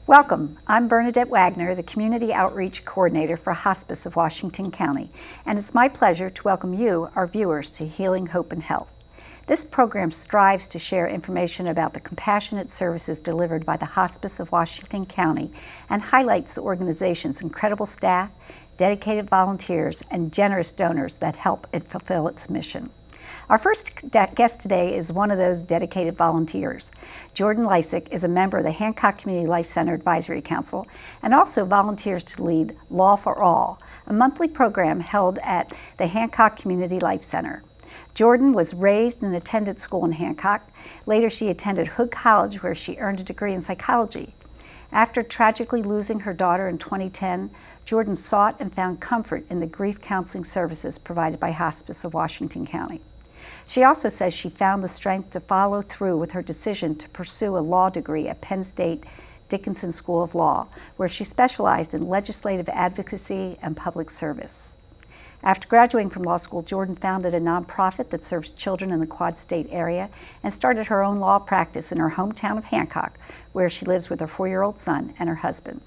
Welcome. I'm Bernadette Wagner, the Community Outreach Coordinator for Hospice of Washington County, and it's my pleasure to welcome you, our viewers, to Healing, Hope, and Health. This program strives to share information about the compassionate services delivered by the Hospice of Washington County and highlights the organization's incredible staff, dedicated volunteers, and generous donors that help it fulfill its mission. Our first guest today is one of those dedicated volunteers. Jordan Lysczek is a member of the Hancock Community Life Center Advisory Council and also volunteers to lead Law for All, a monthly program held at the Hancock Community Life Center. Jordan was raised and attended school in Hancock. Later, she attended Hood College, where she earned a degree in psychology. After tragically losing her daughter in 2010, Jordan sought and found comfort in the grief counseling services provided by Hospice of Washington County. She also says she found the strength to follow through with her decision to pursue a law degree at Penn State Dickinson School of Law, where she specialized in legislative advocacy and public service. After graduating from law school, Jordan founded a nonprofit that serves children in the Quad State area and started her own law practice in her hometown of Hancock, where she lives with her 4-year-old son and her husband.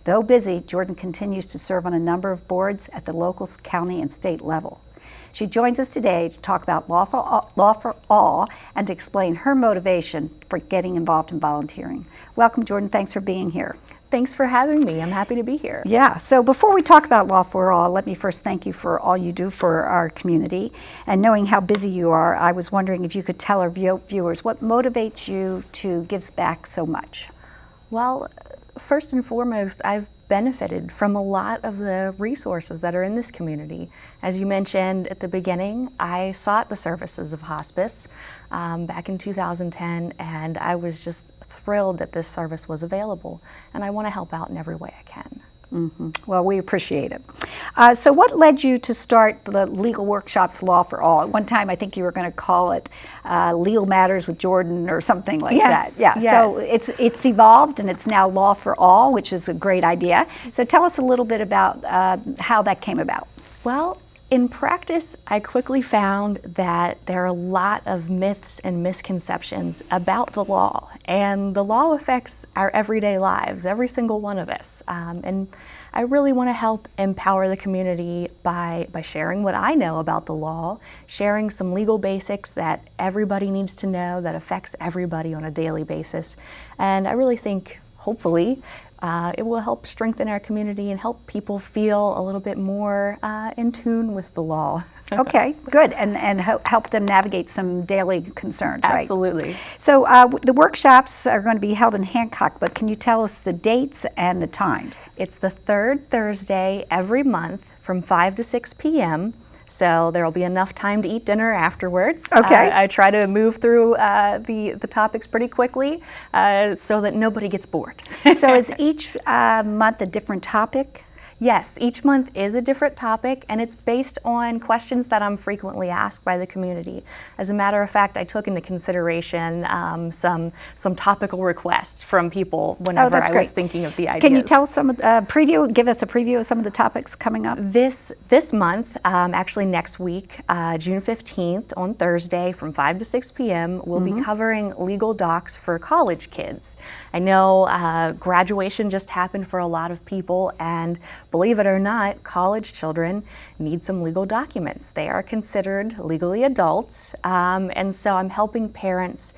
Though busy, Jordan continues to serve on a number of boards at the local, county, and state level. She joins us today to talk about Law for All and to explain her motivation for getting involved in volunteering. Welcome, Jordan. Thanks for being here. Thanks for having me. I'm happy to be here. Yeah, so before we talk about Law for All, let me first thank you for all you do for our community. And knowing how busy you are, I was wondering if you could tell our viewers what motivates you to give back so much. Well, first and foremost, I've benefited from a lot of the resources that are in this community. As you mentioned at the beginning, I sought the services of hospice back in 2010, and I was just thrilled that this service was available, and I want to help out in every way I can. Mm-hmm. Well, we appreciate it. So what led you to start the legal workshops Law for All? At one time, I think you were going to call it Legal Matters with Jordan or something like that. Yeah. Yes. So it's evolved and it's now Law for All, which is a great idea. So tell us a little bit about how that came about. Well, in practice, I quickly found that there are a lot of myths and misconceptions about the law, and the law affects our everyday lives, every single one of us. And I really want to help empower the community by sharing what I know about the law, sharing some legal basics that everybody needs to know that affects everybody on a daily basis. And I really think, hopefully, it will help strengthen our community and help people feel a little bit more in tune with the law. Okay, good, and help them navigate some daily concerns, right? Absolutely. So the workshops are going to be held in Hancock, but can you tell us the dates and the times? It's the third Thursday every month from 5 to 6 p.m., so there'll be enough time to eat dinner afterwards. Okay. I try to move through the topics pretty quickly so that nobody gets bored. So is each month a different topic? Yes, each month is a different topic, and it's based on questions that I'm frequently asked by the community. As a matter of fact, I took into consideration some topical requests from people whenever I was thinking of the ideas. Can you tell us give us a preview of some of the topics coming up? This month, actually next week, June 15th on Thursday from 5 to 6 p.m., we'll be covering legal docs for college kids. I know graduation just happened for a lot of people, and believe it or not, college children need some legal documents. They are considered legally adults, and so I'm helping parents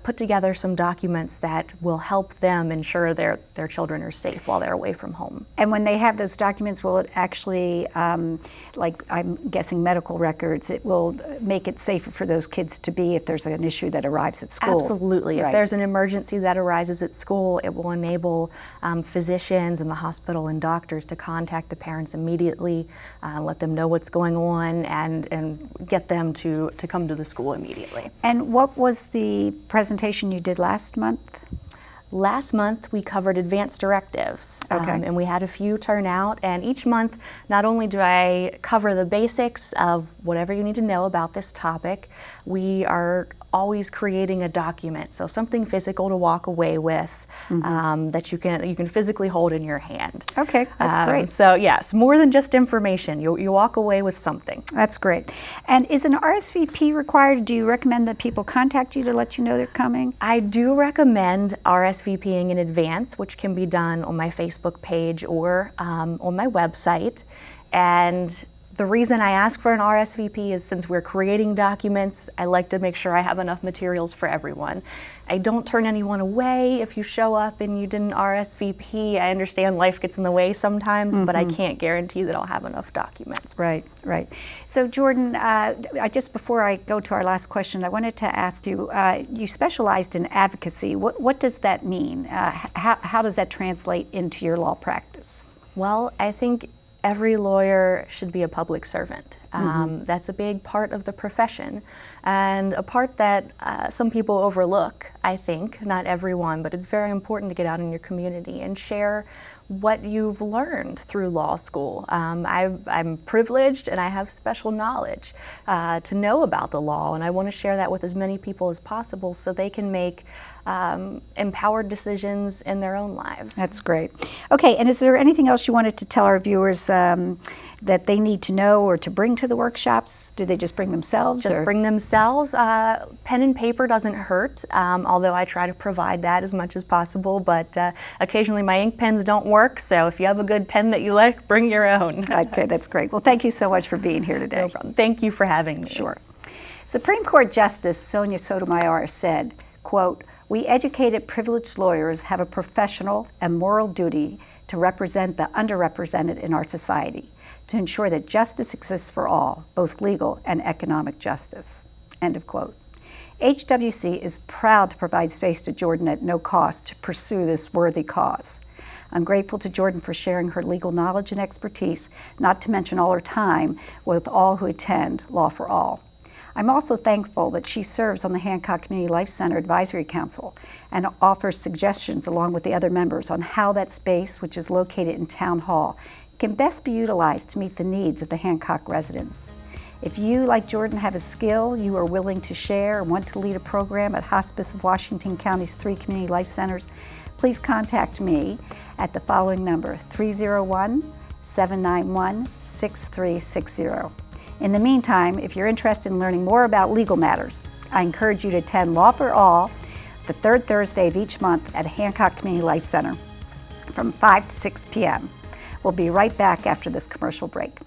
put together some documents that will help them ensure their children are safe while they're away from home. And when they have those documents, will it actually, like I'm guessing medical records, it will make it safer for those kids to be if there's an issue that arrives at school? Absolutely. Right. If there's an emergency that arises at school, it will enable physicians in the hospital and doctors to contact the parents immediately, let them know what's going on, and get them to come to the school immediately. And what was the presentation you did last month? Last month we covered advanced directives, okay. And we had a few turn out, and each month not only do I cover the basics of whatever you need to know about this topic, we are always creating a document, so something physical to walk away with, that you can physically hold in your hand. Okay, that's great. So yes, more than just information. You walk away with something. That's great. And is an RSVP required? Do you recommend that people contact you to let you know they're coming? I do recommend RSVPing in advance, which can be done on my Facebook page or on my website. And the reason I ask for an RSVP is since we're creating documents, I like to make sure I have enough materials for everyone. I don't turn anyone away if you show up and you didn't RSVP. I understand life gets in the way sometimes, but I can't guarantee that I'll have enough documents. Right, right. So Jordan, just before I go to our last question, I wanted to ask you, you specialized in advocacy. What does that mean? How does that translate into your law practice? Well, I think every lawyer should be a public servant. That's a big part of the profession, and a part that some people overlook, I think, not everyone, but it's very important to get out in your community and share what you've learned through law school. I'm privileged and I have special knowledge to know about the law, and I want to share that with as many people as possible so they can make empowered decisions in their own lives. That's great. Okay, and is there anything else you wanted to tell our viewers that they need to know or to bring to the workshops? Do they just bring themselves? Just bring themselves. Pen and paper doesn't hurt, although I try to provide that as much as possible, but occasionally my ink pens don't work, so if you have a good pen that you like, bring your own. Okay, that's great. Well, thank you so much for being here today. No problem. Thank you for having me. Sure. Supreme Court Justice Sonia Sotomayor said, quote, "We educated privileged lawyers have a professional and moral duty to represent the underrepresented in our society, to ensure that justice exists for all, both legal and economic justice." End of quote. HWC is proud to provide space to Jordan at no cost to pursue this worthy cause. I'm grateful to Jordan for sharing her legal knowledge and expertise, not to mention all her time with all who attend Law for All. I'm also thankful that she serves on the Hancock Community Life Center Advisory Council and offers suggestions along with the other members on how that space, which is located in Town Hall, can best be utilized to meet the needs of the Hancock residents. If you, like Jordan, have a skill you are willing to share and want to lead a program at Hospice of Washington County's 3 community life centers, please contact me at the following number, 301-791-6360. In the meantime, if you're interested in learning more about legal matters, I encourage you to attend Law for All the third Thursday of each month at Hancock Community Life Center from 5 to 6 p.m. We'll be right back after this commercial break.